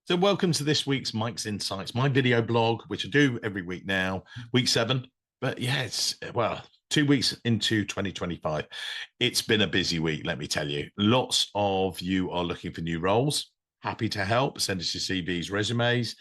So welcome to this week's Mike's Insights, my video blog, which I do every week now, week 7. But yeah, it's, 2 weeks into 2025. It's been a busy week, let me tell you. Lots of you are looking for new roles. Happy to help. Send us your CVs, resumes.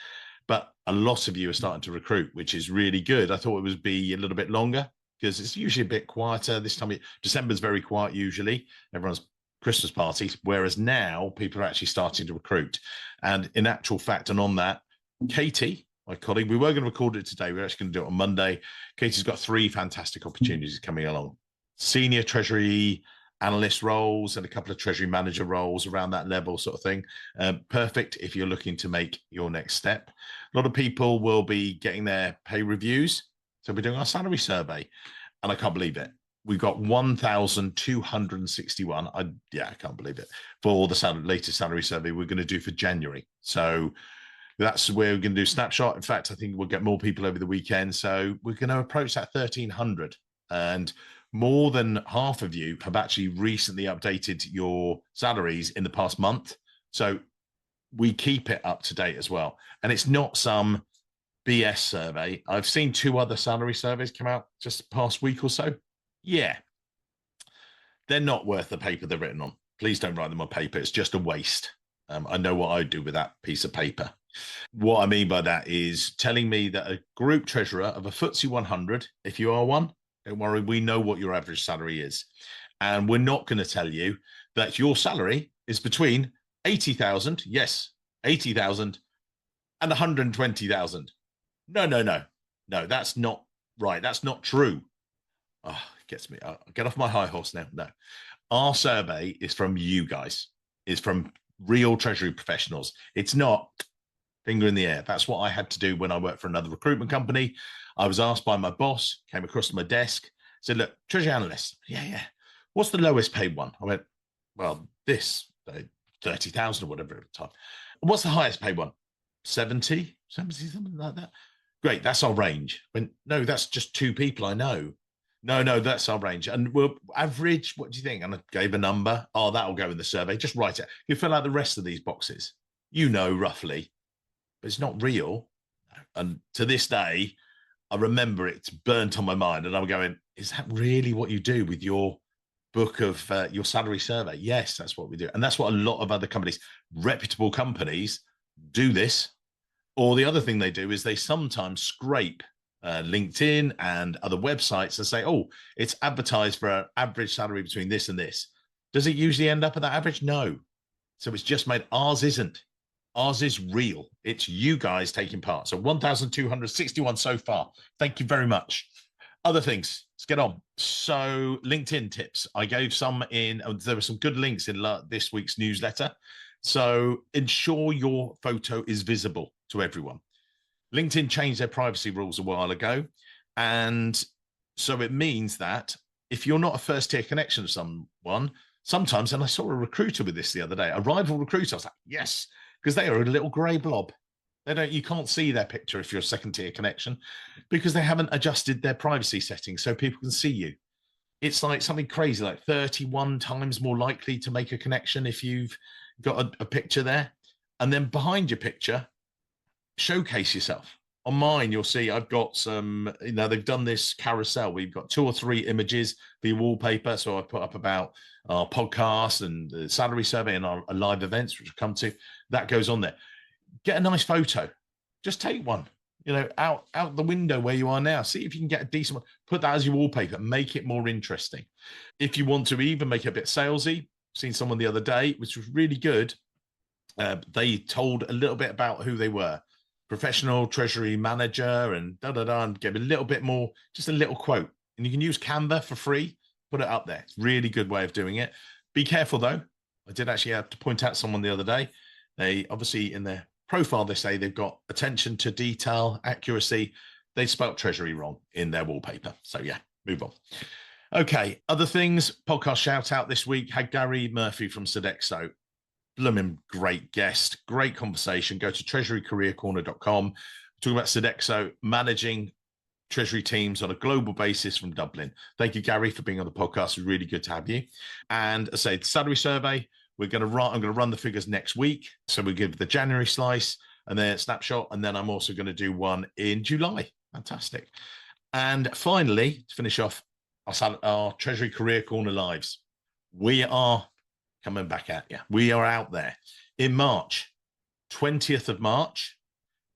But a lot of you are starting to recruit, which is really good. I thought it would be a little bit longer because it's usually a bit quieter this time. December's very quiet usually. Everyone's Christmas parties, whereas now people are actually starting to recruit. And in actual fact, and on that, Katie, my colleague, we were going to record it today. We're actually going to do it on Monday. Katie's got 3 fantastic opportunities coming along. Senior Treasury analyst roles and a couple of Treasury manager roles around that level sort of thing. Perfect if you're looking to make your next step. A lot of people will be getting their pay reviews. So we're doing our salary survey. And I can't believe it. We've got 1,261. I can't believe it. For the latest salary survey we're going to do for January. So that's where we're going to do snapshot. In fact, I think we'll get more people over the weekend. So we're going to approach that 1,300. And more than half of you have actually recently updated your salaries in the past month. So we keep it up to date as well. And it's not some BS survey. I've seen 2 other salary surveys come out just the past week or so. Yeah, they're not worth the paper they're written on. Please don't write them on paper. It's just a waste. I know what I'd do with that piece of paper. What I mean by that is telling me that a group treasurer of a FTSE 100, if you are one, don't worry, we know what your average salary is. And we're not going to tell you that your salary is between 80,000, yes, 80,000 and 120,000. No, that's not right. That's not true. Oh, gets me. I'll get off my high horse now. No, our survey is from you guys. It's from real Treasury professionals. It's not finger in the air. That's what I had to do when I worked for another recruitment company. I was asked by my boss, came across to my desk, said, "Look, Treasury analyst. Yeah. What's the lowest paid one?" I went, "Well, this 30,000 or whatever at the time." "What's the highest paid one?" 70, something like that. "Great, that's our range." I went, "No, that's just 2 people I know." No, that's our range. And we'll average, what do you think? And I gave a number. Oh, that'll go in the survey. Just write it. You fill out the rest of these boxes. You know, roughly, but it's not real. And to this day, I remember it's burnt on my mind. And I'm going, is that really what you do with your book of your salary survey? Yes, that's what we do. And that's what a lot of other companies, reputable companies, do this. Or the other thing they do is they sometimes scrape LinkedIn and other websites and say, oh, it's advertised for an average salary between this and this. Does it usually end up at that average? No. So it's just made. Ours isn't. Ours is real. It's you guys taking part. So 1,261 so far. Thank you very much. Other things. Let's get on. So LinkedIn tips. I gave some in. There were some good links in this week's newsletter. So ensure your photo is visible to everyone. LinkedIn changed their privacy rules a while ago. And so it means that if you're not a first-tier connection to someone, sometimes, and I saw a recruiter with this the other day, a rival recruiter, I was like, yes, because they are a little grey blob. You can't see their picture if you're a second-tier connection because they haven't adjusted their privacy settings so people can see you. It's like something crazy, like 31 times more likely to make a connection if you've got a picture there. And then behind your picture, showcase yourself. On mine, you'll see I've got some, they've done this carousel. We've got 2 or 3 images for your wallpaper. So I've put up about our podcast and the salary survey and our live events, which we'll come to. That goes on there. Get a nice photo. Just take one, out the window where you are now. See if you can get a decent one. Put that as your wallpaper. Make it more interesting. If you want to even make it a bit salesy, seen someone the other day, which was really good. They told a little bit about who they were. Professional treasury manager and and give a little bit more, just a little quote. And you can use Canva for free, put it up there. It's a really good way of doing it. Be careful though. I did actually have to point out someone the other day. They obviously in their profile, they say they've got attention to detail, accuracy. They spelt treasury wrong in their wallpaper. So yeah, move on. Okay, other things, podcast shout out this week, had Gary Murphy from Sodexo. Blooming great guest, great conversation. Go to treasurycareercorner.com. Talking about Sodexo managing treasury teams on a global basis from Dublin. Thank you, Gary, for being on the podcast. It's really good to have you. And as I say, the salary survey, I'm going to run the figures next week. So we give the January slice and then snapshot. And then I'm also going to do one in July. Fantastic. And finally, to finish off, our Treasury Career Corner Lives. We are coming back at you. We are out there in March, 20th of March.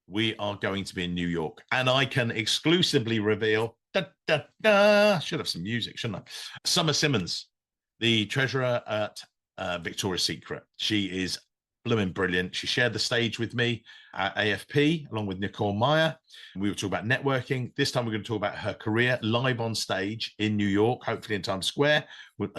We are going to be in New York, and I can exclusively reveal, should have some music, shouldn't I? Summer Simmons, the treasurer at Victoria's Secret. She is blooming brilliant. She shared the stage with me at AFP along with Nicole Meyer. We were talking about networking. This time we're going to talk about her career live on stage in New York, hopefully in Times Square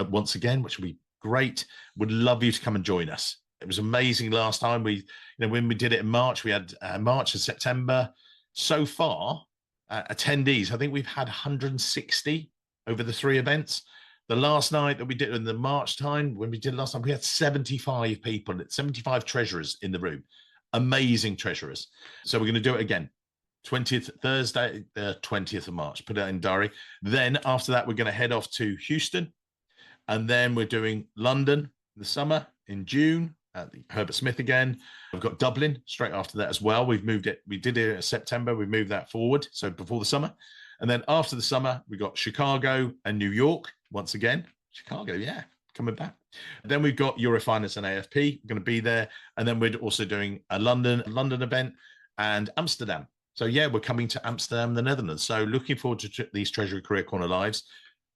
once again, which will be great. Would love you to come and join us. It was amazing last time. When we did it in March, we had March and September. So far, attendees, I think we've had 160 over the 3 events. The last night that we did in the March time, when we did it last time, we had 75 people, 75 treasurers in the room. Amazing treasurers. So we're going to do it again. Thursday, the 20th of March. Put it in diary. Then after that, we're going to head off to Houston. And then we're doing London in the summer, in June, at the Herbert Smith again. We've got Dublin straight after that as well. We've moved it. We did it in September. We moved that forward. So before the summer. And then after the summer, we got Chicago and New York once again. Chicago, yeah, coming back. Then we've got Eurofinance and AFP. We're going to be there. And then we're also doing a London event and Amsterdam. So yeah, we're coming to Amsterdam, the Netherlands. So looking forward to these Treasury Career Corner Lives.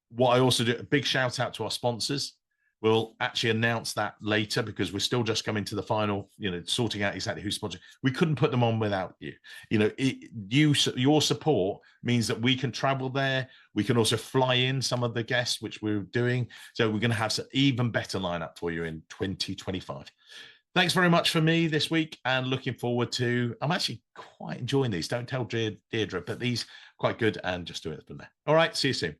What I also do, a big shout out to our sponsors. We'll actually announce that later because we're still just coming to the final, sorting out exactly who's sponsoring. We couldn't put them on without you. Your support means that we can travel there. We can also fly in some of the guests, which we're doing. So we're going to have an even better lineup for you in 2025. Thanks very much for me this week and looking forward to, I'm actually quite enjoying these. Don't tell Deirdre, but these quite good and just do it from there. All right. See you soon.